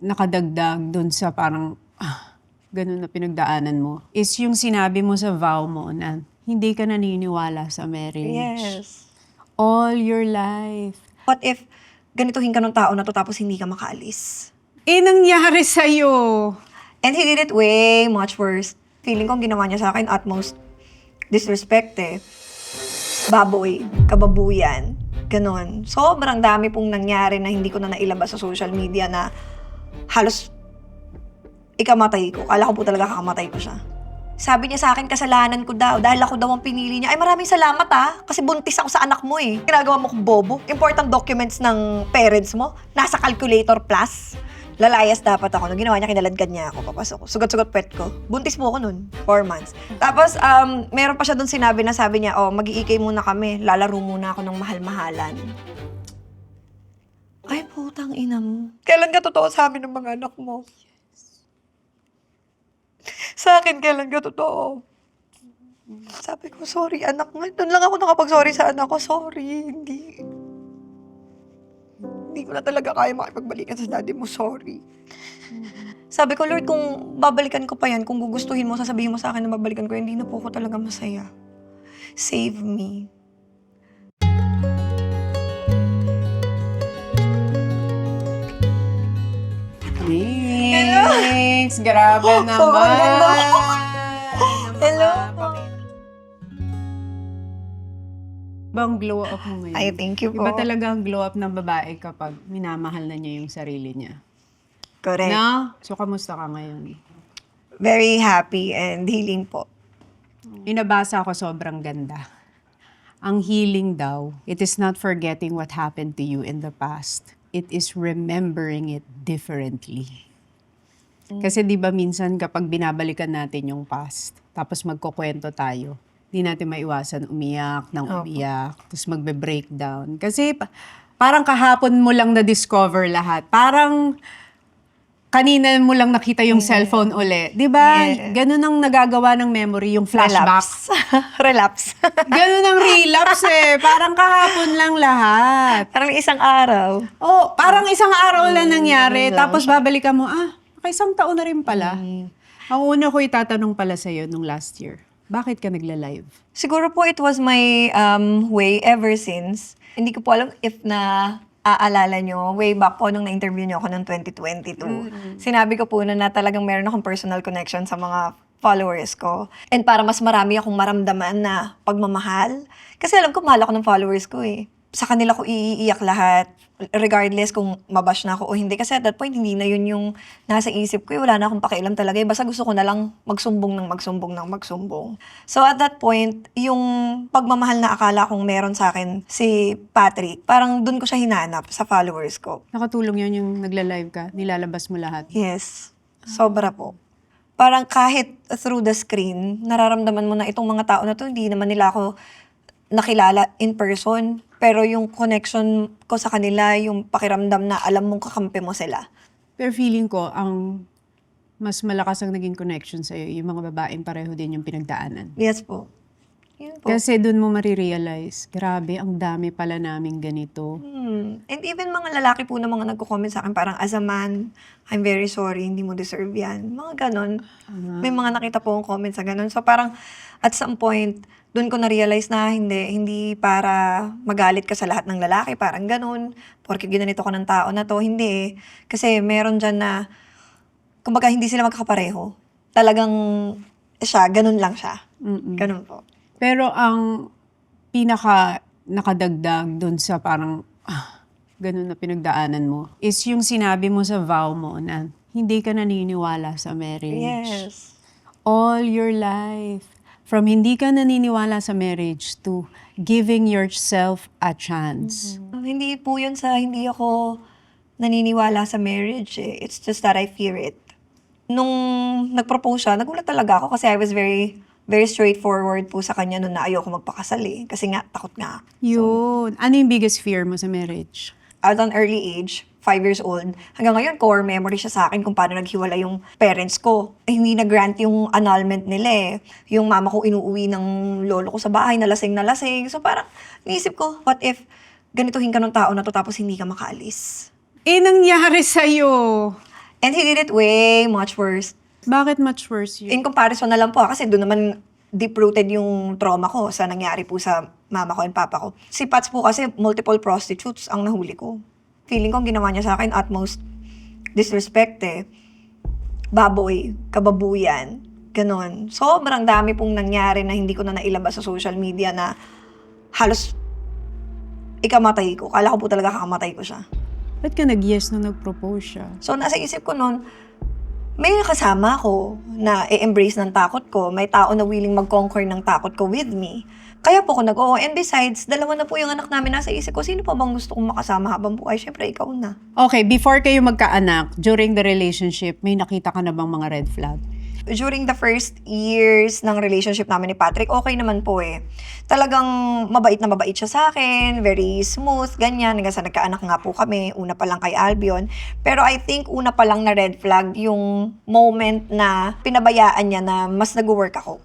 nakadagdag dun sa parang ganun na pinagdaanan mo is yung sinabi mo sa vow mo na hindi ka naniniwala sa marriage. Yes. All your life. What if ganituhin ka ng tao na to tapos hindi ka makaalis? Nangyari sa'yo. And he did it way much worse. Feeling ko ang ginawa niya sa akin utmost disrespect eh. Baboy, kababuyan, ganon. Sobrang dami pong nangyari na hindi ko na nailabas sa social media na halos ikamatay ko. Kala ko po talaga kakamatay ko siya. Sabi niya sa akin, kasalanan ko daw. Dahil ako daw ang pinili niya. Ay, maraming salamat kasi buntis ako sa anak mo eh. Ginagawa mo kong bobo. Important documents ng parents mo. Nasa calculator plus. Lalayas dapat ako. Nung ginawa niya, kinaladkad niya ako. Papasok ko. Sugat-sugat pet ko. Buntis mo ako nun. 4 months. Tapos, meron pa siya dun sinabi na sabi niya, mag-iikay muna kami. Lalaro muna ako ng mahal-mahalan. Ay, putang ina mo. Kailan ka totoo sa amin ng mga anak mo? Sa akin, kailan ka totoo? Sabi ko, sorry, anak nga. Doon lang ako nakapag-sorry sa anak ko. Sorry, hindi ko na talaga kaya makipagbalikan sa daddy mo. Sorry. Sabi ko, Lord, kung babalikan ko pa yan, kung gugustuhin mo, sasabihin mo sa akin na babalikan ko, hindi na po ako talaga masaya. Save me. Thanks! Grabe naman! Sobrang ganda. Hello. Ibang glow up mo ngayon. Ay, thank you po. Iba talaga ang glow up ng babae kapag minamahal na niya yung sarili niya. Correct. No? So, kamusta ka ngayon? Very happy and healing po. Inabasa ako sobrang ganda. Ang healing daw, it is not forgetting what happened to you in the past. It is remembering it differently. Kasi di ba minsan kapag binabalikan natin yung past, tapos magkukwento tayo, di natin maiwasan umiyak ng umiyak, tapos magbe-breakdown. Kasi parang kahapon mo lang na-discover lahat. Parang kanina mo lang nakita yung cellphone uli. Di ba? Yeah. Ganun ang nagagawa ng memory, yung flashback. Relapse. Ganun ang relapse eh. Parang kahapon lang lahat. Parang isang araw. Oh, parang isang araw lang nangyari. ganun lang Tapos babalikan mo, isang taon na rin pala. Ang una ko itatanong pala sa'yo nung last year, bakit ka nagla-live? Siguro po it was my way ever since. Hindi ko po alam if aalala nyo, way back po nung na-interview nyo ako noong 2022. Sinabi ko po na talagang meron akong personal connection sa mga followers ko. And para mas marami akong maramdaman na pagmamahal. Kasi alam ko, mahal ako ng followers ko eh. Sa kanila ko iiyak lahat, regardless kung mabash na ako o hindi. Kasi at that point, hindi na yun yung nasa isip ko. Wala na akong pakialam talaga. Basta gusto ko na lang magsumbong. So at that point, yung pagmamahal na akala kong meron sa akin si Patrick, parang dun ko siya hinanap sa followers ko. Nakatulong yun yung nagla-live ka? Nilalabas mo lahat? Yes. Sobra po. Parang kahit through the screen, nararamdaman mo na itong mga tao na to, hindi naman nila ako nakilala in person. Pero yung connection ko sa kanila, yung pakiramdam na alam mong kakampi mo sila. Pero feeling ko, ang mas malakas ang naging connection sa'yo, yung mga babaeng pareho din yung pinagdaanan. Yes po. Yun po. Kasi dun mo marirealize, grabe, ang dami pala naming ganito. And even mga lalaki po na mga nagko-comment sa akin, parang as a man, I'm very sorry, hindi mo deserve yan. Mga ganon. May mga nakita po akong comments sa ganon. So parang at some point, doon ko na-realize na hindi para magalit ka sa lahat ng lalaki, parang ganon. Porque ginanito ko ng tao na to, hindi eh. Kasi meron dyan na, kumbaga hindi sila magkakapareho. Talagang siya, ganon lang siya. Ganon po. Pero ang pinaka nakadagdag dun sa parang ganun na pinagdaanan mo is yung sinabi mo sa vow mo na hindi ka naniniwala sa marriage. Yes. All your life. From hindi ka naniniwala sa marriage to giving yourself a chance. Hindi po yun sa hindi ako naniniwala sa marriage eh. It's just that I fear it. Nung nag-propose siya, nagulat talaga ako kasi I was very straightforward po sa kanya noon na ayoko magpakasal eh. Kasi nga, takot nga. Yun. Ano yung biggest fear mo sa marriage? At an early age, 5 years old, hanggang ngayon, core memory siya sa akin kung paano naghiwalay yung parents ko. Hindi na-grant yung annulment nila eh. Yung mama ko inuuwi ng lolo ko sa bahay, nalasing. So parang, naisip ko, what if ganituhin ka ng tao na to tapos hindi ka makaalis? Nangyari sa'yo. And he did it way much worse. Bakit much worse yun? In comparison na lang po, kasi doon naman deep-rooted yung trauma ko sa nangyari po sa mama ko and papa ko. Si Pats po kasi multiple prostitutes ang nahuli ko. Feeling ko ang ginawa niya sa akin utmost disrespect Baboy, kababuyan, ganon. Sobrang dami pong nangyari na hindi ko na nailabas sa social media na halos ikamatay ko. Kala ko po talaga kakamatay ko siya. Ba't ka nag-yes nung nag-propose siya? So, nasa isip ko nun, may kasama ko na i-embrace ng takot ko. May tao na willing mag-conquer ng takot ko with me. Kaya po ako nag-oo. And besides, dalawa na po yung anak namin nasa isip ko. Sino pa bang gusto kong makasama habang buhay? Siyempre, ikaw na. Okay, before kayo magkaanak, during the relationship, may nakita ka na bang mga red flag? During the first years ng relationship namin ni Patrick, okay naman po Talagang mabait na mabait siya sa akin, very smooth, ganyan. Hanggang sa nagkaanak nga po kami, una pa lang kay Albion. Pero I think una pa lang na red flag yung moment na pinabayaan niya na mas nag-work ako.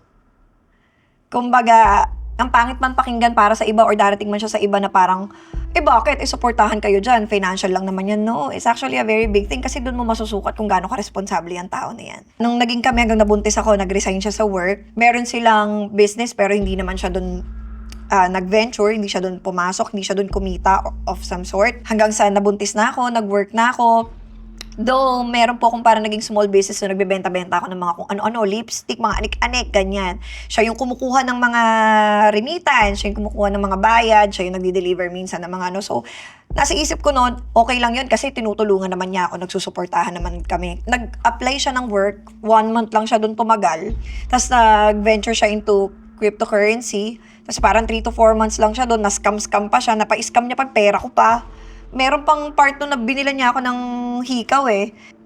Kumbaga, ang pangit man pakinggan para sa iba or darating man siya sa iba na parang, bakit? Supportahan kayo dyan. Financial lang naman yan. No, it's actually a very big thing kasi doon mo masusukat kung gaano ka-responsable yung tao na yan. Nung naging kami hanggang nabuntis ako, nag-resign siya sa work. Meron silang business pero hindi naman siya doon nag-venture, hindi siya doon pumasok, hindi siya doon kumita of some sort. Hanggang sa nabuntis na ako, nag-work na ako. Though, meron po akong parang naging small business na nagbebenta-benta ako ng mga kung ano-ano, lipstick, mga anik-anik, ganyan. Siya yung kumukuha ng mga remittance, siya yung kumukuha ng mga bayad, siya yung nagdi-deliver minsan ng mga So, nasa isip ko noon, okay lang yun kasi tinutulungan naman niya ako, nagsusuportahan naman kami. Nag-apply siya ng work, 1 month lang siya doon tumagal. Tapos nag-venture siya into cryptocurrency. Tapos parang 3 to 4 months lang siya doon, na-scam pa siya, napa-scam niya pa pera ko pa. Meron pang part nun na binila niya ako ng hikaw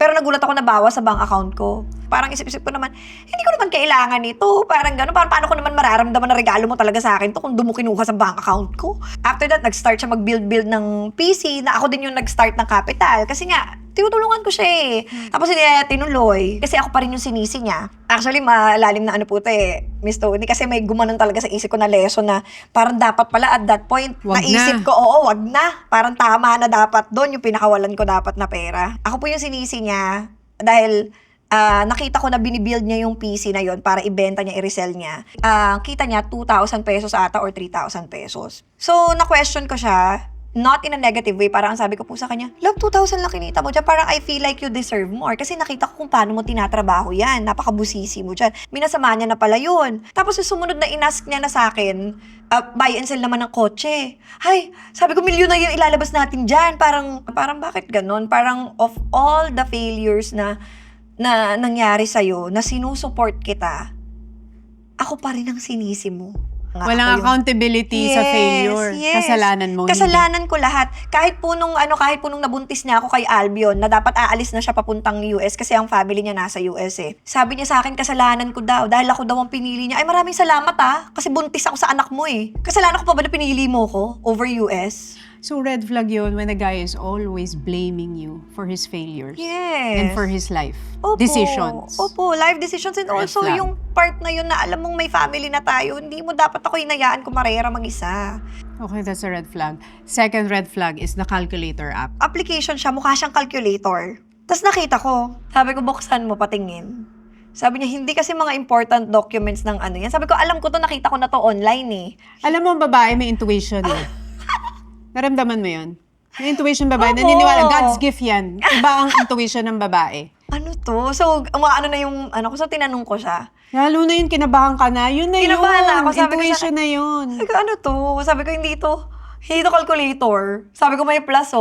Pero nagulat ako na bawas sa bank account ko. Parang isip-isip ko naman, hindi ko naman kailangan nito. Parang gano'n. Paano ko naman mararamdaman na regalo mo talaga sa akin to kung doon mo kinuha sa bank account ko? After that, nag-start siya mag-build ng PC na ako din yung nag-start ng capital. Kasi nga, tinutulungan ko siya Tapos hindi tinuloy. Kasi ako pa rin yung sinisi niya. Actually, malalim na po Miss Tony. Kasi may gumanon talaga sa isip ko na lesson na parang dapat pala at that point, Wag naisip na. ko, wag na. Parang tama na dapat doon yung pinakawalan ko dapat na pera. Ako po yung sinisi niya dahil nakita ko na binibuild niya yung PC na yon para ibenta niya, i-resell niya. Kita niya 2,000 pesos ata or 3,000 pesos. So, na-question ko siya, not in a negative way, parang ang sabi ko po sa kanya, love, 2,000 lang kinita mo dyan. Parang I feel like you deserve more. Kasi nakita ko kung paano mo tinatrabaho yan. Napakabusisi mo dyan. Minasama niya na pala yun. Tapos yung sumunod na inask niya na sa akin, buy and sell naman ng kotse. Ay, sabi ko, milyon na yung ilalabas natin dyan. Parang bakit ganon? Parang of all the failures na nangyari sa'yo, na sinusupport kita, ako pa rin ang sinisi mo. Walang accountability sa failure. Yes. Kasalanan mo. Kasalanan ko lahat. Kahit po nung nabuntis niya ako kay Albion, na dapat aalis na siya papuntang US kasi ang family niya nasa US Sabi niya sa akin, kasalanan ko daw. Dahil ako daw ang pinili niya. Ay, maraming salamat kasi buntis ako sa anak mo Kasalanan ko pa ba na pinili mo ko over US? So red flag yun when a guy is always blaming you for his failures. Yes. And for his life Opo. decisions. Opo, life decisions. And Red also, flag. yung part na yun na alam mong may family na tayo, hindi mo dapat ako hinayaan kumarera mag-isa. Okay, that's a red flag. Second red flag is the calculator app. Application siya, mukha siyang calculator. Tapos nakita ko, sabi ko, buksan mo, patingin. Sabi niya, hindi kasi mga important documents ng yan. Sabi ko, alam ko to, nakita ko na to online Alam mo, ang babae may intuition Naramdaman mo yun? May intuition babae. Oo. Naniniwala, God's gift yan. Iba ang intuition ng babae. Ano to? So, ano na yung, so tinanong ko siya. Lalo na yun, kinabahan ka na. Yun na Kinabahan yun. na ako. Sabi ko Intuition na yun. Sabi ko, ano to? Sabi ko, hindi to calculator. Sabi ko, may plus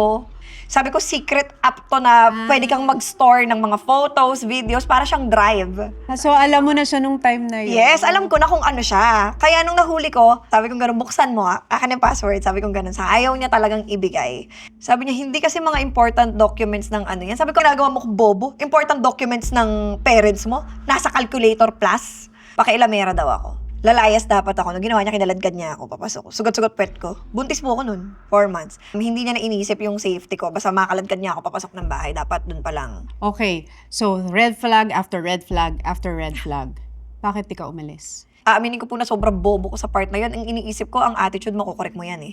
Sabi ko, secret app to na pwede kang mag-store ng mga photos, videos, para siyang drive. So, alam mo na siya nung time na yun. Yes, alam ko na kung ano siya. Kaya nung nahuli ko, sabi ko gano'n, buksan mo akin yung password. Sabi ko gano'n, ayaw niya talagang ibigay. Sabi niya, hindi kasi mga important documents ng yan. Sabi ko, ginagawa mo kung bobo. Important documents ng parents mo, nasa calculator plus. Pakailamera daw ako. Lalayas dapat ako. Nung ginawa niya, kinaladkad niya ako. Papasok ko. Sugat-sugat pet ko. Buntis mo ako nun. 4 months. Hindi niya na inisip yung safety ko. Basta makaladkad niya ako papasok ng bahay. Dapat dun pa lang. Okay, so red flag after red flag after red flag. Bakit di ka umalis? Aaminin ko po na sobrang bobo ko sa part na yun. Ang iniisip ko, ang attitude mo, kukorek mo yan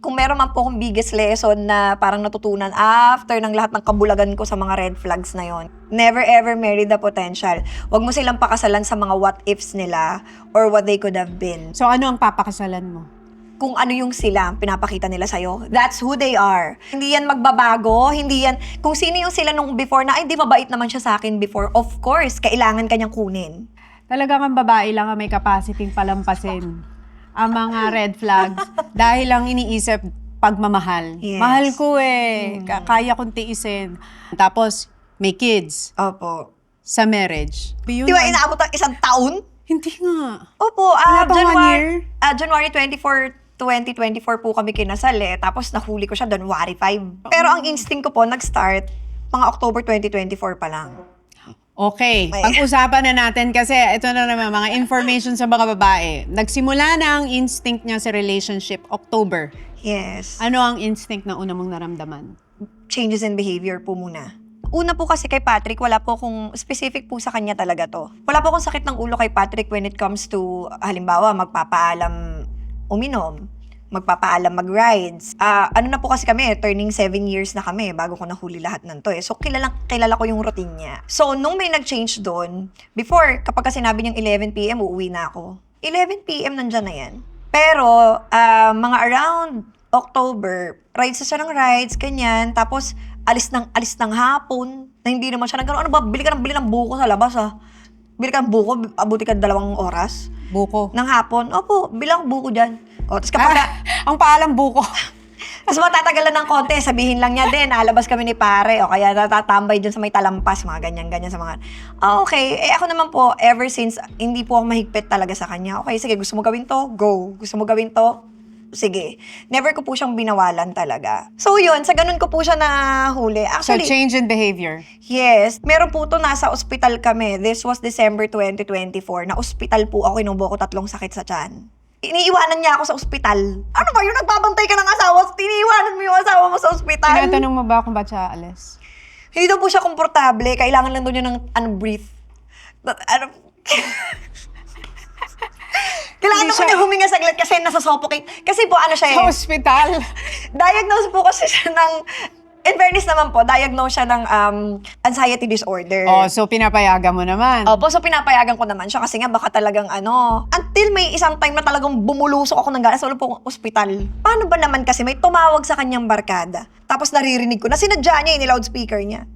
kung meron man po akong biggest lesson na parang natutunan after ng lahat ng kabulagan ko sa mga red flags na yon, never ever marry the potential. Huwag mo silang pakasalan sa mga what ifs nila or what they could have been. So ano ang papakasalan mo? Kung ano yung sila, pinapakita nila sa'yo. That's who they are. Hindi yan magbabago, hindi yan, kung sino yung sila nung before na, ay, di mabait naman siya sa akin before. Of course, kailangan kanyang kunin. Talagang ang babae lang ang may capacity palampasin ang mga red flags dahil lang iniisip pagmamahal. Yes. Mahal ko kaya kong tiisin. Tapos, may kids Opo. sa marriage. Yun Di ba ang- inaabot ang isang taon? Hindi nga. Opo, Wala bang 1 year? January 24, 2024 po kami kinasal Tapos nahuli ko siya January 5. Pero ang instinct ko po nag-start mga October 2024 pa lang. Okay, May- pag-usapan na natin kasi ito na naman mga information sa mga babae. Nagsimula na ang instinct niya sa relationship October. Yes. Ano ang instinct na una mong naramdaman? Changes in behavior po muna. Una po kasi kay Patrick, wala po kung specific po sa kanya talaga to. Wala po akong sakit ng ulo kay Patrick when it comes to, halimbawa, magpapaalam uminom, magpapaalam mag-rides. Ano na po kasi kami, turning 7 years na kami bago ko nahuli lahat ng to So, kilala ko yung routine niya. So, nung may nag-change doon, before, kapag kasi sinabi niyang 11 p.m., uuwi na ako. 11 p.m. nandyan na yan. Pero, mga around October, rides na siya ng rides, ganyan. Tapos, alis ng hapon, na hindi naman siya nagkaroon. Ano ba, bili ng buko sa labas Bili ka ng buko, abuti ka 2 oras. Buko. Ng hapon, opo, bilang buko dyan. O, tapos kapag Ang paalam buko. tapos matatagalan ng konti, sabihin lang niya din, alabas kami ni pare, o kaya natatambay dyan sa may talampas, mga ganyan-ganyan sa mga, okay, ako naman po, ever since, hindi po ako mahigpit talaga sa kanya. Okay, sige, gusto mo gawin to? Go. Gusto mo gawin to? Sige. Never ko po siyang binawalan talaga. So yun, sa ganun ko po siya nahuli. So, Actually, change in behavior. yes. Meron po to, nasa ospital kami. This was December 2024. Na ospital po ako, inubo ko 3 sakit sa tiyan. Iniiwanan niya ako sa ospital. Ano ba yun? Nagbabantay ka ng asawa, iniiwanan mo yung asawa mo sa ospital. Tinatanong mo ba kung ba't siya aalis? Hindi daw po siya komportable. Kailangan lang daw niya ng breathe. Kailangan Hindi daw siya- niya huminga saglit kasi nasa-suffocate. Kasi po ano siya Sa hospital. diagnose po kasi siya ng, in fairness naman po, diagnose siya ng anxiety disorder. Oh, so pinapayagan mo naman. Opo, so pinapayagan ko naman siya kasi nga baka talagang until may isang time na talagang bumulusok ako ng ganas sa ulo po ospital. Paano ba naman kasi may tumawag sa kanyang barkada, tapos naririnig ko na sinadya niya yung loudspeaker niya.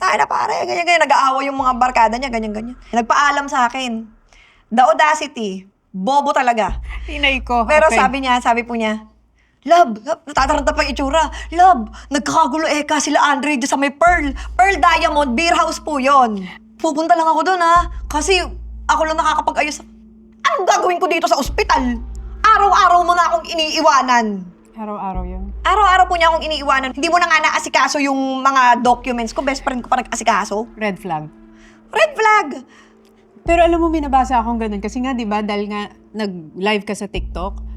Tayo na pare, ganyan-ganyan, nag-aaway yung mga barkada niya, ganyan-ganyan. Nagpaalam sa akin. The audacity, bobo talaga. Hinay ko. Pero Okay. sabi po niya, Love, natataranta pa yung itsura. Love, nagkakagulo sila Andre dyan sa may Pearl. Pearl Diamond, beer house po yon. Pupunta lang ako doon kasi ako lang nakakapag-ayos. Anong gagawin ko dito sa ospital? Araw-araw mo na akong iniiwanan. Araw-araw yun. Araw-araw po niya akong iniiwanan. Hindi mo na nga naasikaso yung mga documents ko. Best friend ko pa nag-asikaso. Red flag. Red flag! Pero alam mo, binabasa akong ganun. Kasi nga, di ba, dahil nga nag-live ka sa TikTok,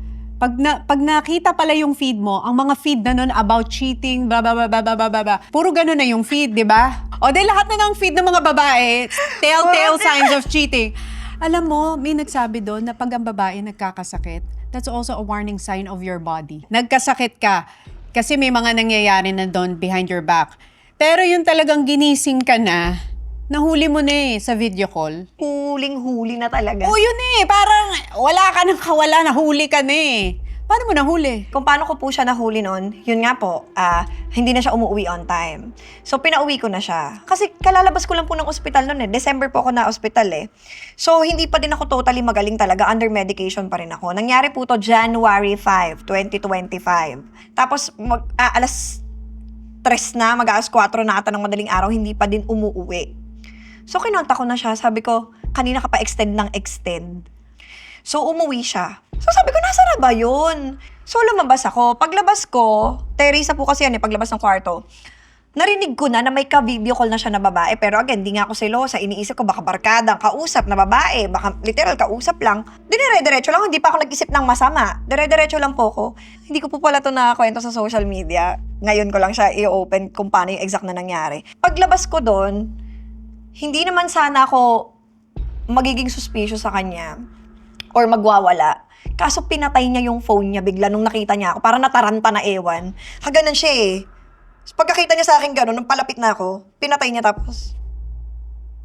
pag nakita pala yung feed mo, ang mga feed na nun about cheating, blah, blah, blah, blah, blah, blah, blah. Puro ganun na yung feed, di ba? O, dahil lahat na ng feed ng mga babae, telltale signs of cheating. Alam mo, may nagsabi doon na pag ang babae nagkakasakit, that's also a warning sign of your body. Nagkasakit ka kasi may mga nangyayari na doon behind your back. Pero yung talagang ginising ka na, nahuli mo na sa video call. Huling-huli na talaga. Oo, yun parang wala ka nang kawala, nahuli ka na Paano mo nahuli? Kung paano ko po siya nahuli noon, yun nga po, hindi na siya umuwi on time. So, pinauwi ko na siya. Kasi kalalabas ko lang po ng ospital noon December po ako na ospital So, hindi pa din ako totally magaling talaga. Under medication pa rin ako. Nangyari po to January 5, 2025. Tapos, alas 3 na, mag-alas 4 na ata ng madaling araw, hindi pa din umuwi. So, kinonta ko na siya. Sabi ko, kanina ka pa extend ng extend. So, umuwi siya. So, sabi ko, nasa na ba yun? So, lumabas ako. Paglabas ko, Teresa po kasi yan paglabas ng kwarto, narinig ko na may ka-video call na siya na babae. Pero again, di nga ako selosa. Iniisip ko, baka barkada, kausap na babae. Baka literal, kausap lang. Dire-diretso lang. Hindi pa ako nag-isip ng masama. Dire-diretso lang po ko. Hindi ko po pala ito nakakwento sa social media. Ngayon ko lang siya i-open kung paano yung exact na nangyari. Paglabas ko doon, hindi naman sana ako magiging suspicious sa kanya or magwawala. Kaso pinatay niya yung phone niya bigla nung nakita niya ako. Parang nataranta na ewan. Haganan siya eh. So, pagkakita niya sa akin gano'n, nung palapit na ako, pinatay niya tapos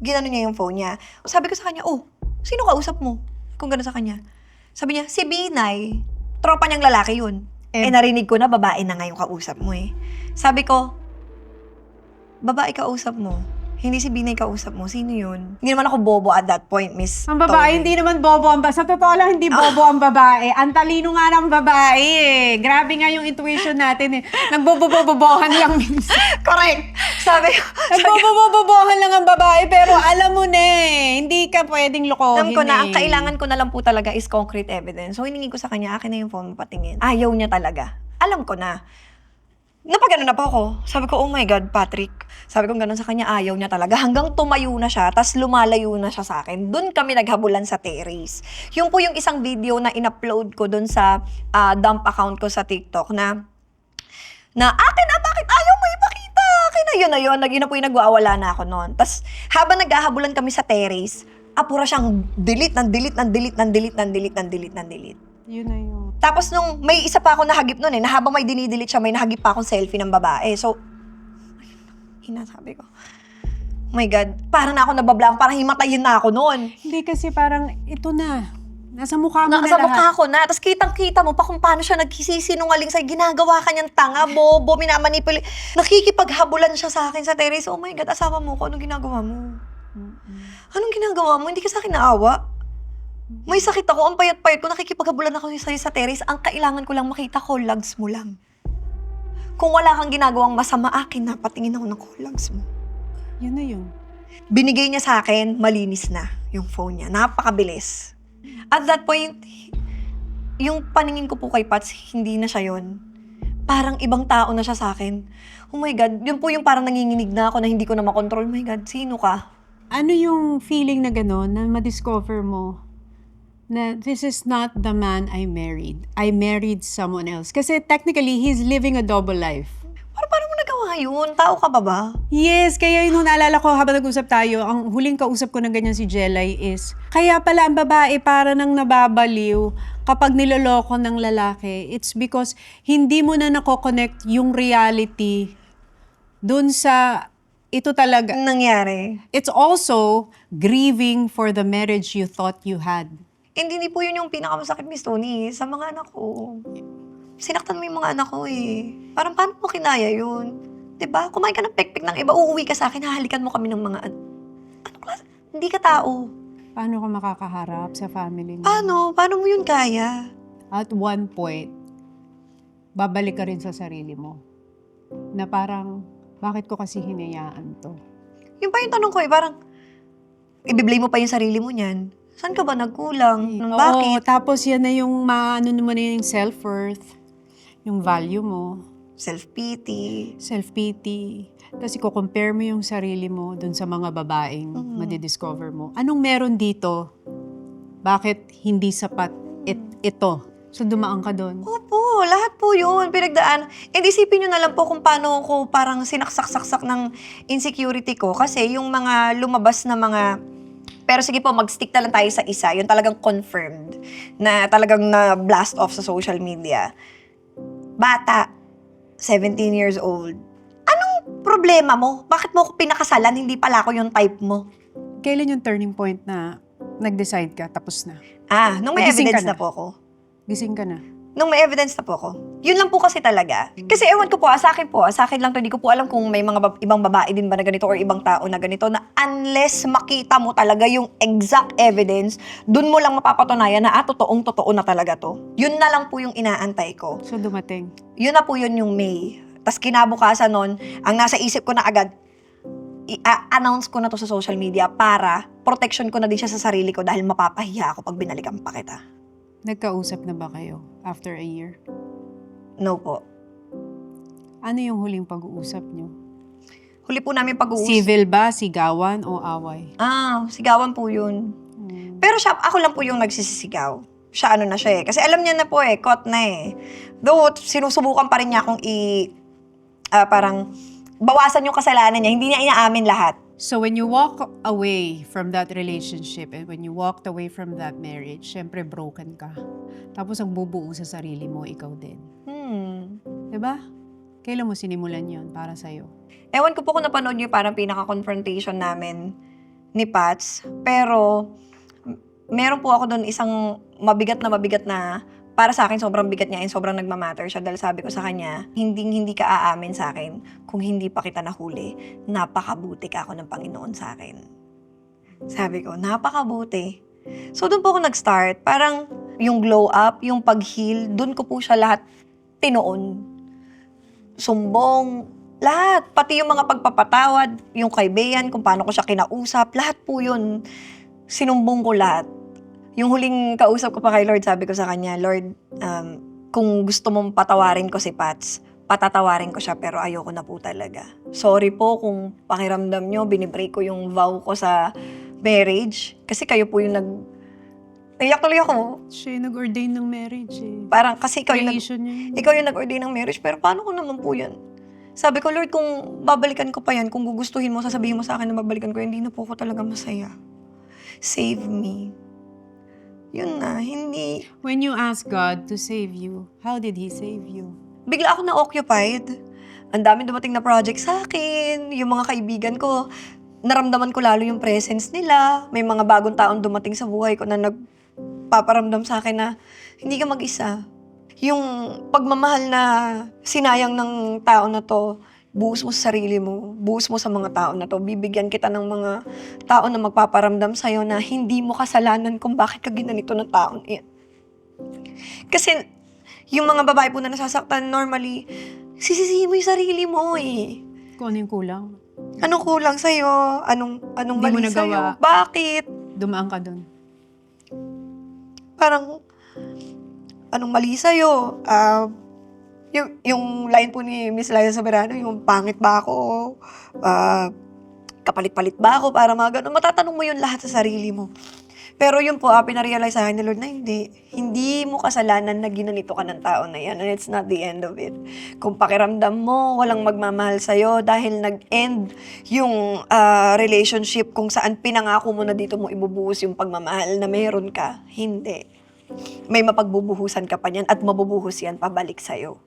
ginano niya yung phone niya. Sabi ko sa kanya, oh, sino kausap mo? Kung gano'n sa kanya. Sabi niya, si Binay. Tropa niyang lalaki yun. Narinig ko na babae na nga yung kausap mo eh. Sabi ko, babae kausap mo. Hindi si Binay kausap mo. Sino yun? Hindi naman ako bobo at that point, Miss Ang babae, Tony. hindi naman bobo ang babae. Sa totoo lang, hindi bobo ang babae. Ang talino nga ng babae eh. Grabe nga yung intuition natin eh. Nagbobobobobohan lang minsan. Correct! Sabi ko, Nagbobobobobohan lang ang babae, pero alam mo na eh. Hindi ka pwedeng alam lokohin ko na, ang eh. kailangan ko na lang po talaga is concrete evidence. So, hiningi ko sa kanya, akin na yung phone mo patingin. Ayaw niya talaga. Alam ko na. Napagano na po ako. Sabi ko, oh my God, Patrick. Sabi ko gano'n sa kanya, ayaw niya talaga. Hanggang tumayo na siya, tas lumalayo na siya sa akin. Doon kami naghabulan sa terrace. Yung po yung isang video na in-upload ko doon sa dump account ko sa TikTok na akin na, bakit ayaw mo ipakita? Akin na, yun na yun. Yun na po yung nagwawala na ako noon. Tas habang naghahabulan kami sa terrace, apura siyang delete. Yun na yun. Tapos nung may isa pa ako nahagip nun eh, na habang may dinidelete siya, may nahagip pa akong selfie ng babae. So, hinasabi ko, oh my God, parang na ako nabablank, parang himatayin na ako noon. Hindi kasi parang, ito na. Nasa mukha mo na Sa lahat. mukha ko na. Tapos kitang-kita mo pa kung paano siya nagsisinungaling sa'yo. Ginagawa ka niyang tanga, bobo, minamanipulate. Nakikipaghabulan siya sa akin sa terrace. Oh my God, asawa mo ko. Anong ginagawa mo? Anong ginagawa mo? Hindi ka sa akin naawa. May sakit ako, ang payat-payat ko, nakikipaghabulan ako sa'yo sa terrace. Ang kailangan ko lang makita, collags mo lang. Kung wala kang ginagawang masama, akin na, patingin ako ng collags mo. Yun na yun. Binigay niya sa akin, malinis na yung phone niya. Napakabilis. At that point, yung paningin ko po kay Pats, hindi na siya yun. Parang ibang tao na siya sa akin. Oh my God, yun po yung parang nanginginig na ako na hindi ko na makontrol. Oh my God, sino ka? Ano yung feeling na gano'n, na ma-discover mo na this is not the man I married. I married someone else. Kasi technically, he's living a double life. Paano mo nagawa yun? Tao ka ba? Yes, kaya yun nung naalala ko habang nag-usap tayo, ang huling kausap ko ng ganyan si Jelay is, kaya pala ang babae para nang nababaliw kapag niloloko ng lalaki. It's because hindi mo na nako-connect yung reality dun sa ito talaga. Nangyari. It's also grieving for the marriage you thought you had. Hindi po yun yung pinakamasakit, Miss Tony, sa mga anak ko. Sinaktan mo yung mga anak ko eh. Parang paano mo kinaya yun? Diba? Kumain ka ng pekpek ng iba, uuwi ka sa akin, hahalikan mo kami ng mga... Ano klase? Hindi ka tao. Paano ka makakaharap sa family mo? Paano? Paano mo yun kaya? At one point, babalik ka rin sa sarili mo. Na parang, bakit ko kasi hinayaan to? Yung pa yung tanong ko eh, parang... Ibiblame mo pa yung sarili mo niyan. Saan ka ba nagkulang? Oo, Bakit? tapos yan na yung maano mo na yung self-worth, yung value mo, Self-pity. self-pity. Kasi compare mo yung sarili mo dun sa mga babaeng madidiscover mo. Anong meron dito? Bakit hindi sapat ito? So dumaan ka dun. Opo, lahat po yun. Pinagdaan. And isipin nyo na lang po kung paano ko parang sinaksak-saksak ng insecurity ko. Kasi yung mga lumabas na mga... Pero sige po, mag-stick na lang tayo sa isa. Yung talagang confirmed. Na talagang na-blast off sa social media. Bata, 17 years old. Anong problema mo? Bakit mo ako pinakasalan? Hindi pala ako yung type mo. Kailan yung turning point na nag-decide ka, tapos na? Nung may Nagising ka evidence na na. po ako. Gising ka na. Nung may evidence na po ako. Yun lang po kasi talaga. Kasi ewan ko po, sa akin lang to, hindi ko po alam kung may mga ibang babae din ba na ganito or ibang tao na ganito, na unless makita mo talaga yung exact evidence, dun mo lang mapapatunayan na totoong-totoo na talaga to. Yun na lang po yung inaantay ko. So dumating. Yun na po yun yung May. Tas kinabukasan nun, ang nasa isip ko na agad, i-announce ko na to sa social media para protection ko na din siya sa sarili ko dahil mapapahiya ako pag binalikan pa kita. Nagkausap na ba kayo after a year? No po. Ano yung huling pag-uusap nyo? Huli po namin pag-uusap. Civil ba? Sigawan o away? Sigawan po yun. Pero ako lang po yung nagsisisigaw. Siya ano na siya eh. Kasi alam niya na po eh, caught na eh. Though, sinusubukan pa rin niya akong parang bawasan yung kasalanan niya. Hindi niya inaamin lahat. So when you walk away from that relationship and when you walked away from that marriage, syempre broken ka. Tapos ang bubuo sa sarili mo, ikaw din. Diba? Kailan mo sinimulan yon para sa'yo? Ewan ko po kung napanood niyo parang pinaka-confrontation namin ni Pats. Pero, meron po ako doon isang mabigat na, para sa akin sobrang bigat niya and sobrang nagmamatter siya dahil sabi ko sa kanya, hindi ka aamin sa akin kung hindi pa kita nahuli. Napakabuti ka ako ng Panginoon sa akin. Sabi ko, napakabuti. So, doon po ako nag-start. Parang yung glow up, yung pag-heal, doon ko po siya lahat tinoon. Sumbong, lahat. Pati yung mga pagpapatawad, yung kay Beyan, kung paano ko siya kinausap, lahat po yun. Sinumbong ko lahat. Yung huling kausap ko pa kay Lord, sabi ko sa kanya, Lord, kung gusto mong patawarin ko si Pats, patatawarin ko siya pero ayoko na po talaga. Sorry po kung pakiramdam nyo, binibreak ko yung vow ko sa marriage. Kasi kayo po yung Naiyak tuloy ako. Siya yung nag-ordain ng marriage eh. Parang kasi Creation niya yun. ikaw yung nag-ordain ng marriage, pero paano ko naman po yan? Sabi ko, Lord, kung babalikan ko pa yan, kung gugustuhin mo, sasabihin mo sa akin na babalikan ko, hindi na po ako talaga masaya. Save me. Yun na, hindi. When you ask God to save you, how did He save you? Bigla ako na-occupied. Ang dami dumating na project sa akin. Yung mga kaibigan ko, naramdaman ko lalo yung presence nila. May mga bagong taong dumating sa buhay ko na nagpaparamdam sa akin na hindi ka mag-isa. Yung pagmamahal na sinayang ng tao na to, buhos mo sa sarili mo, buhos mo sa mga tao na to, bibigyan kita ng mga tao na magpaparamdam sa'yo na hindi mo kasalanan kung bakit ka ginanito ng tao na yan. Kasi yung mga babae po na nasasaktan, normally, sisisihin mo yung sarili mo eh. Kung ano yung kulang? Anong kulang sa'yo? Anong Hindi mo mali nagawa. sa'yo? Bakit? Dumaan ka dun. Parang, anong mali sa'yo? Yung line po ni Miss Liza Soberano, yung pangit ba ako? Kapalit-palit ba ako? Para mga ganun. Matatanong mo yun lahat sa sarili mo. Pero yun po, pinarealize sa akin ni Lord na hindi mo kasalanan na ginanito ka ng tao na yan. And it's not the end of it. Kung pakiramdam mo, walang magmamahal sa'yo dahil nag-end yung relationship kung saan pinangako mo na dito mo ibubuhos yung pagmamahal na meron ka. Hindi. May mapagbubuhusan ka pa niyan at mabubuhos yan pabalik sa'yo.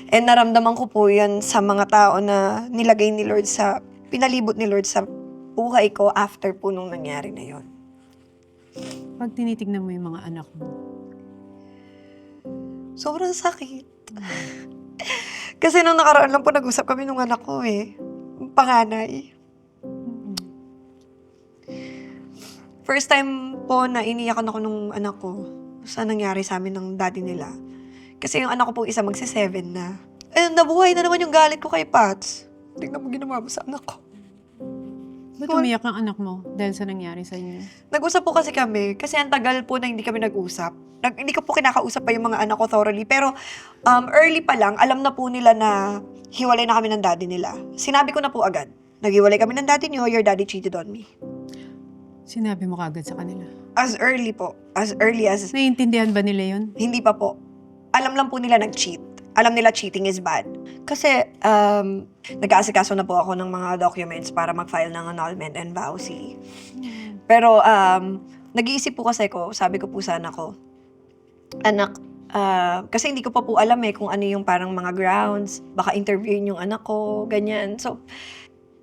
And naramdaman ko po yan sa mga tao na nilagay ni Lord pinalibot ni Lord sa buhay ko after po nung nangyari na yon. Pag tinitignan mo yung mga anak mo, Sobrang sakit. Kasi nung nakaraan lang po nag-usap kami nung anak ko yung panganay. First time po na iniyakan ako nung anak ko sa nangyari sa amin ng daddy nila. Kasi yung anak ko po isa magsi-7 na. Nabuhay na naman yung galit ko kay Pats. Tingnan mo ginawa mo sa anak ko. ba't umiyak ang anak mo dahil sa nangyari sa inyo? Nag-usap po kasi kami. Kasi ang tagal po na hindi kami nag-usap. Hindi ko po kinakausap pa yung mga anak ko thoroughly. Pero early pa lang, alam na po nila na hiwalay na kami ng daddy nila. Sinabi ko na po agad. Naghiwalay kami ng daddy niyo, your daddy cheated on me. Sinabi mo kagad sa kanila? As early po. As early as... Naiintindihan ba nila yun? Hindi pa po. Alam lang po nila nag-cheat. Alam nila cheating is bad. Kasi, nag-aasikaso na po ako ng mga documents para mag-file ng annulment and vowsy. Pero, nag-iisip po kasi ko, sabi ko po sa anak ko, anak, kasi hindi ko pa po alam kung ano yung parang mga grounds, baka interviewin yung anak ko, ganyan. So,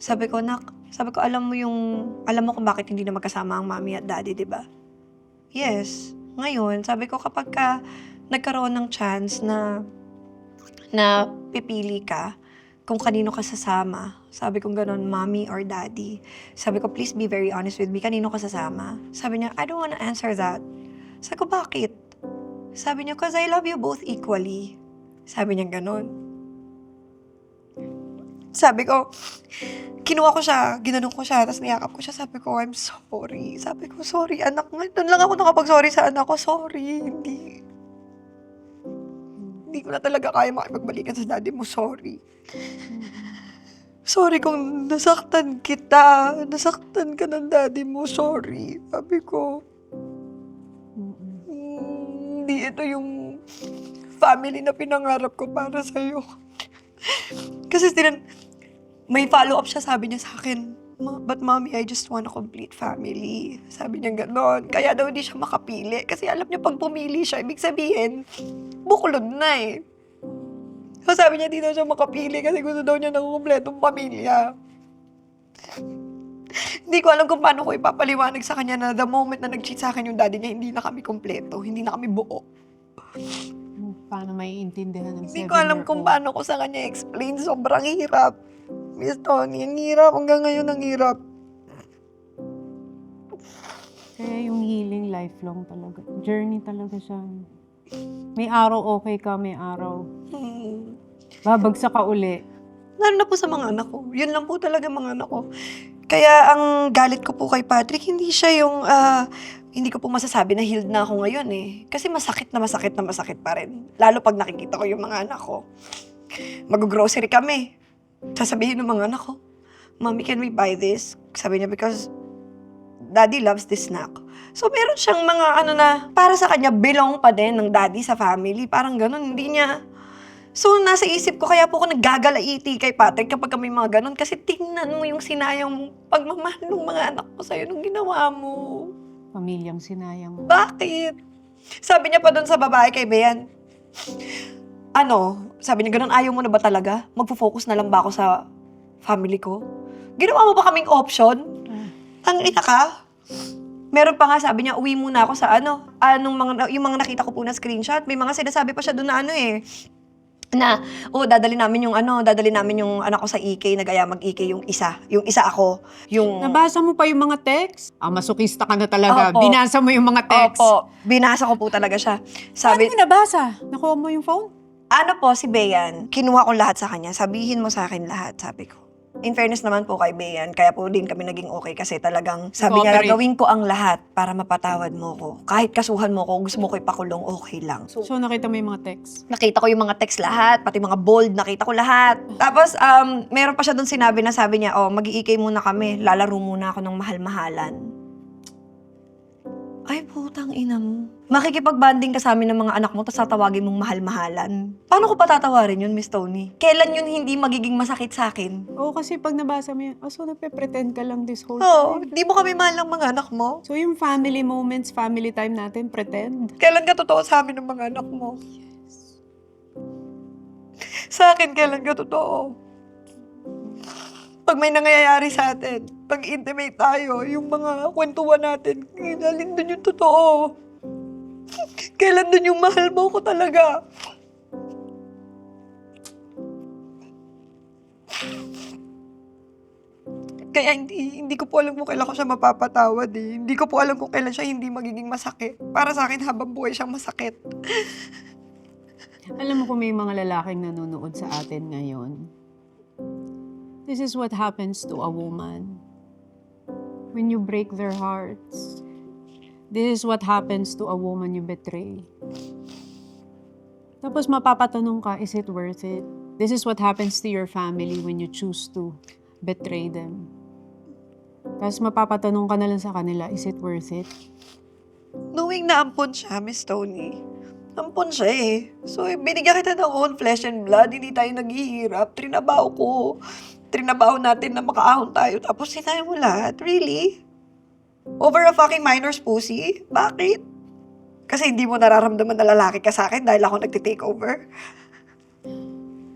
sabi ko, alam mo kung bakit hindi na magkasama ang mommy at daddy, di ba? Yes. Ngayon, sabi ko, kapag nagkaroon ng chance na pipili ka kung kanino ka sasama. Sabi ko gano'n, mommy or daddy. Sabi ko, please be very honest with me, kanino ka sasama? Sabi niya, I don't wanna answer that. Sabi ko, bakit? Sabi niya, cause I love you both equally. Sabi niya gano'n. Sabi ko, kinuha ko siya, ginanong ko siya, tapos niyakap ko siya. Sabi ko, I'm sorry. Sabi ko, sorry anak. Doon lang ako nakapag-sorry sa anak ko. Sorry, hindi ko na talaga kaya makipagbalikan sa daddy mo. Sorry. Sorry kung nasaktan kita. Nasaktan ka ng daddy mo. Sorry. Sabi ko, hindi ito yung family na pinangarap ko para sa'yo. Kasi may follow-up siya, sabi niya sa akin, But mommy, I just want a complete family. Sabi niya gano'n. Kaya daw hindi siya makapili. Kasi alam niya pag pumili siya, ibig sabihin, buklod na eh. So sabi niya di daw siya makapili kasi gusto daw niya ng kumpletong pamilya. Hindi ko alam kung paano ko ipapaliwanag sa kanya na the moment na nag-cheat sa akin yung daddy niya, hindi na kami kompleto, hindi na kami buo. Paano maiintindihan ng 7-year-old? Hindi ko alam kung paano ko sa kanya explain. Sobrang hirap. Miss Tony, ang hirap. Hanggang ngayon ang hirap. Kaya yung healing lifelong talaga. Journey talaga siya. May araw okay ka, may araw babagsak ka uli. Lalo na po sa mga anak ko. Yun lang po talaga mga anak ko. Kaya ang galit ko po kay Patrick, hindi siya yung, hindi ko po masasabi na healed na ako ngayon eh. Kasi masakit na masakit na masakit pa rin. Lalo pag nakikita ko yung mga anak ko. Mag-grocery kami. Sasabihin ng mga anak ko, Mommy, can we buy this? Sabi niya, because Daddy loves this snack. So meron siyang mga para sa kanya, belong pa din ng Daddy sa family. Parang ganun, hindi niya. So, nasa isip ko, kaya po ako naggagalaiti kay Patrick kapag kami mga ganun. Kasi tingnan mo yung sinayang mong pagmamahal ng mga anak ko sa'yo nung ginawa mo. Pamilyang sinayang mo. Bakit? Sabi niya pa doon sa babae kay Bean, sabi niya, ganun, ayaw mo na ba talaga? Magpo-focus na lang ba ako sa family ko? Ginawa mo ba kaming option? Ang ina ka? Meron pa nga, sabi niya, uwi muna ako sa yung mga nakita ko po na screenshot. May mga sinasabi pa siya doon dadali namin yung anak ko sa EK, nagaya mag-EK yung isa ako, yung... Nabasa mo pa yung mga text? Masokista ka na talaga. Opo. Binasa mo yung mga text. Opo, binasa ko po talaga siya. Sabi, Paano mo nabasa? Nakuha mo yung phone? si Bean, kinuha ko lahat sa kanya, sabihin mo sa akin lahat, sabi ko. In fairness naman po kay Bean, kaya po din kami naging okay kasi talagang sabi niya, Cooperate. gagawin ko ang lahat para mapatawad mo ko. Kahit kasuhan mo ko, gusto mo ko ipakulong, okay lang. So, nakita mo yung mga text? Nakita ko yung mga text lahat, pati mga bold, nakita ko lahat. Tapos, meron pa siya doon sinabi na sabi niya, mag-iikay muna kami, lalaro muna ako ng mahal-mahalan. Ay, putang ina mo. Makikipag-banding ka sa amin ng mga anak mo, tapos tatawagin mong mahal-mahalan. Paano ko patatawarin yun, Miss Tony? Kailan yun hindi magiging masakit sa akin? Oo, kasi pag nabasa mo yun, so nagpe-pretend ka lang this whole Oo, time. di mo kami mahal ng mga anak mo. So yung family moments, family time natin, pretend. Kailan ka totoo sa amin ng mga anak mo? Sa akin, kailan ka totoo? Pag may nangyayari sa atin, pag intimate tayo, yung mga kwentuhan natin, kailan dun yung totoo? Kailan dun yung mahal mo ko talaga? Kaya hindi ko po alam kung kailan ko siya mapapatawad eh. Hindi ko po alam kung kailan siya hindi magiging masakit. Para sa akin, habang buhay siyang masakit. Alam mo kung may mga lalaking nanonood sa atin ngayon, this is what happens to a woman when you break their hearts. This is what happens to a woman you betray. Tapos mapapatanong ka, is it worth it? This is what happens to your family when you choose to betray them. Tapos mapapatanong ka na lang sa kanila, is it worth it? Knowing na ampon siya, Miss Tony. Ampon siya eh. So, binigyan kita ng own flesh and blood. Hindi tayo naghihirap. Trinabaho ko. Trinabaho natin na makaahon tayo. Tapos sinayang mo lahat. Really? Over a fucking minor's pussy? Bakit? Kasi hindi mo nararamdaman na lalaki ka sa akin dahil ako nagtitake over?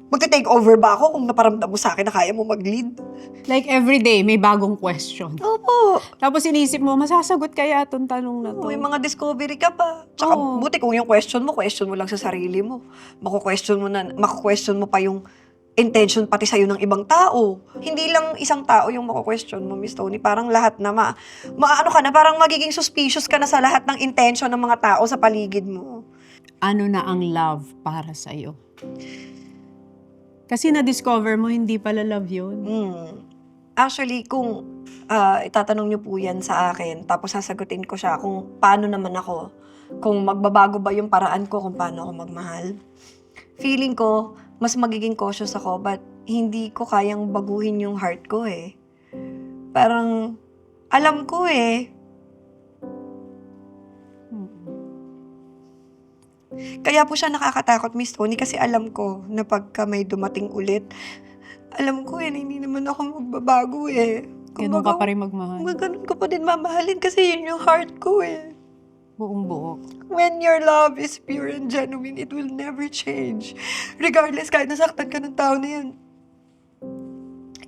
Magte-take over ba ako kung naparamdam mo sa akin na kaya mo mag-lead? Like every day, may bagong question. Opo. Tapos inisip mo, masasagot kaya itong tanong na to? May mga discovery ka pa. Tsaka Oo. buti kung yung question mo lang sa sarili mo. Mako-question mo pa yung intention pati sa'yo ng ibang tao. Hindi lang isang tao yung mako-question mo, Miss Tony. Parang lahat na maano ka na, parang magiging suspicious ka na sa lahat ng intention ng mga tao sa paligid mo. Ano na ang love para sa'yo? Kasi na-discover mo, hindi pala love yun. Actually, kung itatanong niyo po yan sa akin, tapos sasagutin ko siya kung paano naman ako, kung magbabago ba yung paraan ko kung paano ako magmahal. Feeling ko, mas magiging cautious ako, but hindi ko kayang baguhin yung heart ko eh. Parang, alam ko eh. Kaya po siya nakakatakot, Miss Tony, kasi alam ko na pagka may dumating ulit, alam ko eh, hindi naman ako magbabago eh. Ganun ka pa rin magmahal. Ganun ko pa din mamahalin kasi yun yung heart ko eh. Buong buo. When your love is pure and genuine, it will never change. Regardless, kahit nasaktan ka ng tao na yan.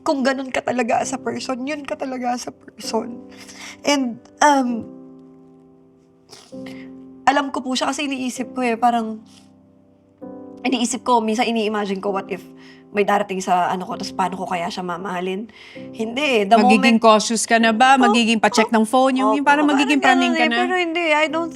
Kung ganun ka talaga as a person, yun ka talaga as a person. And, alam ko po siya kasi iniisip ko eh, parang, iniisip ko, minsan ini-imagine ko, what if may darating sa ano ko, tapos paano ko kaya siya mamahalin? Hindi, the Magiging moment... cautious ka na ba? Magiging pa-check ng phone? Yung parang magiging praning ka na? Pero hindi, I don't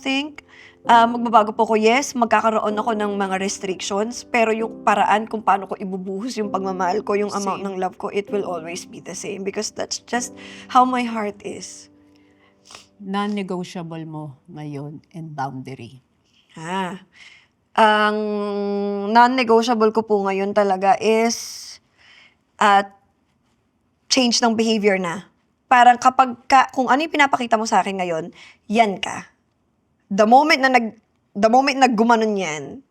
think, magbabago po ko, yes, magkakaroon ako ng mga restrictions, pero yung paraan kung paano ko ibubuhos yung pagmamahal ko, yung amount ng love ko, it will always be the same because that's just how my heart is. Non-negotiable mo ngayon and boundary. Ang non-negotiable ko po ngayon talaga is change ng behavior na. Parang kung ano yung pinapakita mo sa akin ngayon, yan ka. The moment na gumanon yan,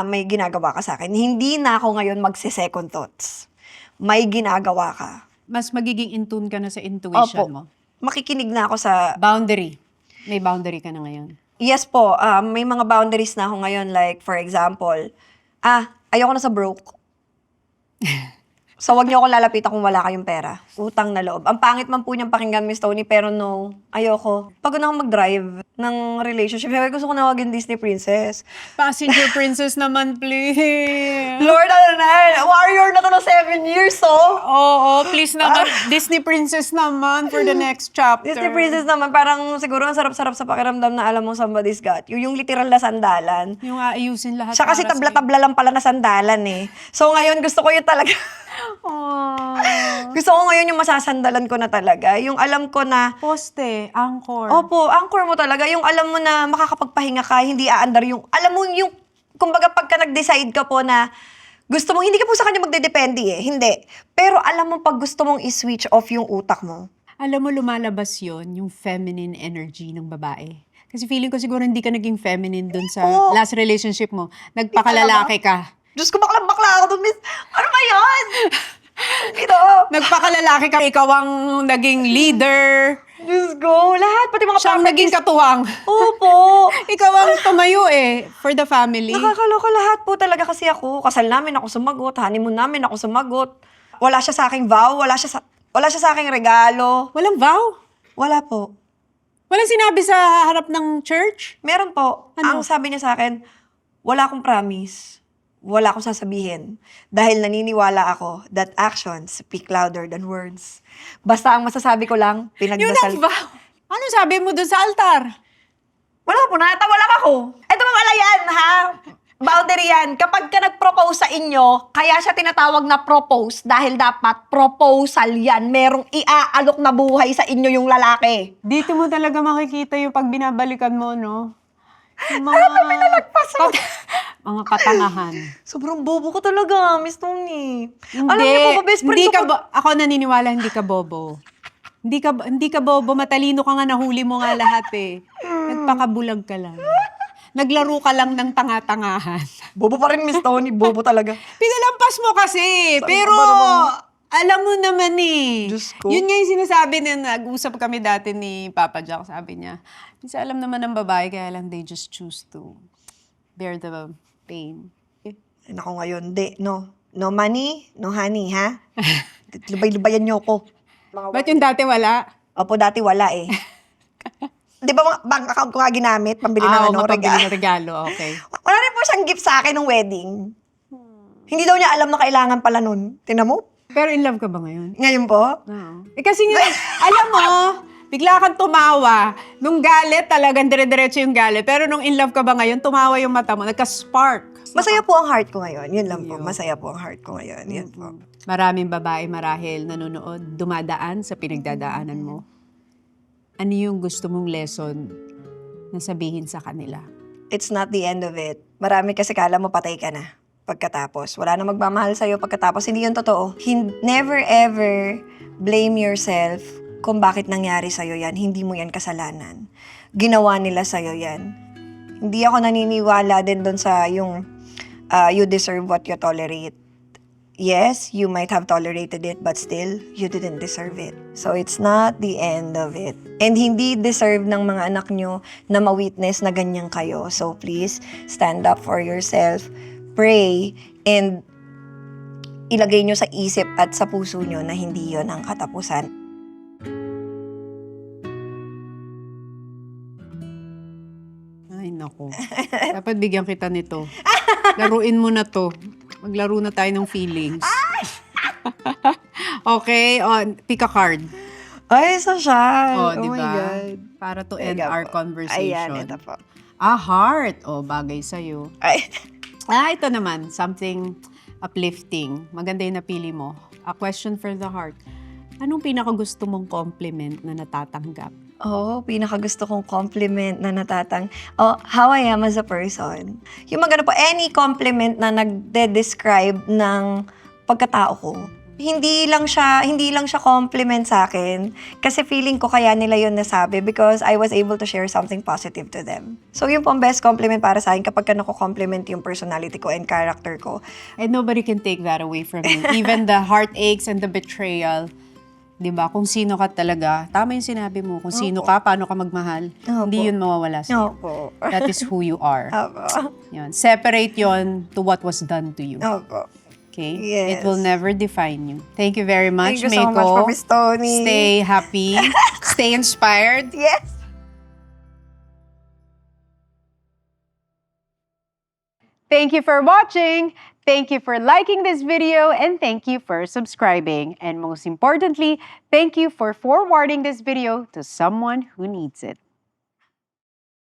may ginagawa ka sa akin. Hindi na ako ngayon magse-second thoughts. May ginagawa ka. Mas magiging in tune ka na sa intuition mo. Makikinig na ako sa... Boundary. May boundary ka na ngayon. Yes po, may mga boundaries na ako ngayon. Like, for example, ayoko na sa broke. So, wag niyo ako lalapitan kung wala kayong pera. Utang na loob. Ang pangit man po niyang pakinggan, Miss Tony, pero no, ayoko. Pagod na ako mag-drive ng relationship. Kaya gusto ko na maging Disney princess. Passenger princess naman, please. Lord, ano na, warrior na to na 7 years, oh. Oo, please naman. Disney princess naman for the next chapter. Disney princess naman, parang siguro ang sarap-sarap sa pakiramdam na alam mo somebody's got you. Yung literal na sandalan. Yung aayusin lahat. Siya kasi para tabla-tabla lang pala na sandalan eh. So ngayon gusto ko yun talaga. Gusto ko ngayon yung masasandalan ko na talaga. Yung alam ko na, Poste, anchor. opo, anchor mo talaga. Yung alam mo na makakapagpahinga ka, hindi aandar yung, alam mo yung, kumbaga pagka nag-decide ka po na gusto mo, hindi ka po sa kanya magdedepende eh. Hindi. Pero alam mo pag gusto mong i-switch off yung utak mo. Alam mo, lumalabas yon yung feminine energy ng babae. Kasi feeling ko siguro hindi ka naging feminine dun sa last relationship mo. Nagpakalalaki ka. Diyos ko, bakla ako doon, miss. Ano ba yan? Ito. Nagpakalalaki ka. Ikaw ang naging leader. Diyos ko, lahat. Pati mga Siya ang naging katuwang. Opo. Ikaw ang tumayo eh, for the family. Nakakaloka lahat po talaga kasi ako. Kasal namin ako sumagot, honeymoon namin ako sumagot. Wala siya sa aking vow, wala siya sa aking regalo. Walang vow? Wala po. Walang sinabi sa harap ng church? Meron po. Ano? Ang sabi niya sa akin, wala akong promise. Wala akong sasabihin. Dahil naniniwala ako that actions speak louder than words. Basta ang masasabi ko lang, Yun pinagdasal. ang vow. Ano sabi mo dun sa altar? Wala po, natawa lang ako. Ito mamala yan, ha? Boundary yan. Kapag ka nag-propose sa inyo, kaya siya tinatawag na propose dahil dapat proposal yan. Merong iaalok na buhay sa inyo yung lalaki. Dito mo talaga makikita yung pag binabalikan mo, no? Yung mga... mga katangahan. Sobrang bobo ko talaga, Miss Tony. Hindi, Alam niyo po ba, best friend hindi ko ka ako naniniwala hindi ka bobo. Hindi ka bobo, matalino ka nga, nahuli mo nga lahat eh. Nagpakabulag ka lang. Naglaro ka lang ng tanga-tangahan. Bobo pa rin, Miss Tony. Bobo talaga. Pinalampas mo kasi. Saan Pero, ka ba naman? alam mo naman eh. Diyos ko. Yun nga yung sinasabi na nag-usap kami dati ni Papa Jack. Sabi niya, minsan alam naman ng babae, kaya lang they just choose to bear the pain. Ay, naku ngayon, no. No money, no honey, ha? Lubay-lubayan niyo ko. Ba't yung dati wala? Opo, dati wala eh. Di ba mga bank account ko nga ginamit, pambili ng regalo. regalo, okay. Wala rin po siyang gift sa akin ng wedding. Hindi daw niya alam na kailangan pala nun. Tingnan mo? Pero in love ka ba ngayon? Ngayon po? Oo. Kasi nga, alam mo, bigla kang tumawa. Nung galit, talagang dire-diretso yung galit. Pero nung in love ka ba ngayon, tumawa yung mata mo. Nagka-spark. Masaya po ang heart ko ngayon. Yun lang po. Masaya po ang heart ko ngayon. Yun po. Maraming babae marahil nanonood, dumadaan sa pinagdadaanan mo. Ano yung gusto mong lesson na sabihin sa kanila? It's not the end of it. Marami kasi kala mo patay ka na pagkatapos. Wala na magmamahal sa'yo pagkatapos. Hindi yun totoo. Never ever blame yourself kung bakit nangyari sa'yo yan. Hindi mo yan kasalanan. Ginawa nila sa'yo yan. Hindi ako naniniwala din doon sa yung you deserve what you tolerate. yes, you might have tolerated it, but still, you didn't deserve it. So, it's not the end of it. And hindi deserve ng mga anak nyo na ma-witness na ganyan kayo. So, please, stand up for yourself, pray, and ilagay nyo sa isip at sa puso nyo na hindi yon ang katapusan. Ay, nako. Dapat bigyan kita nito. Laruin mo na to. Maglaro na tayo ng feelings. Okay, pick a card. Ay, isa siya. Oh, Oh di my ba? God. Para to end Teka our po. conversation. Ayan, ito po. Heart. Oh, bagay sa'yo. Ay. Ito naman. Something uplifting. Maganda yung napili mo. A question for the heart. Anong pinakagusto mong compliment na natatanggap? Pinakagusto kong compliment na how I am as a person. Yung maganda po, any compliment na nagde-describe ng pagkatao ko. Hindi lang siya compliment sa akin kasi feeling ko kaya nila yun nasabi because I was able to share something positive to them. So yun po ang best compliment para sa akin kapag ka nako-compliment yung personality ko and character ko. And nobody can take that away from you. Even the heartaches and the betrayal. 'Di ba? Kung sino ka talaga, tama yung sinabi mo. Kung sino ka, paano ka magmahal, hindi yun mawawala sa'yo. Opo. That is who you are. Opo. Yun. Separate yon to what was done to you. Opo. Okay? Yes. It will never define you. Thank you very much, Thank you so much, Meiko. Miss Tony. Stay happy. Stay inspired. Yes. Thank you for watching. Thank you for liking this video, and thank you for subscribing. And most importantly, thank you for forwarding this video to someone who needs it.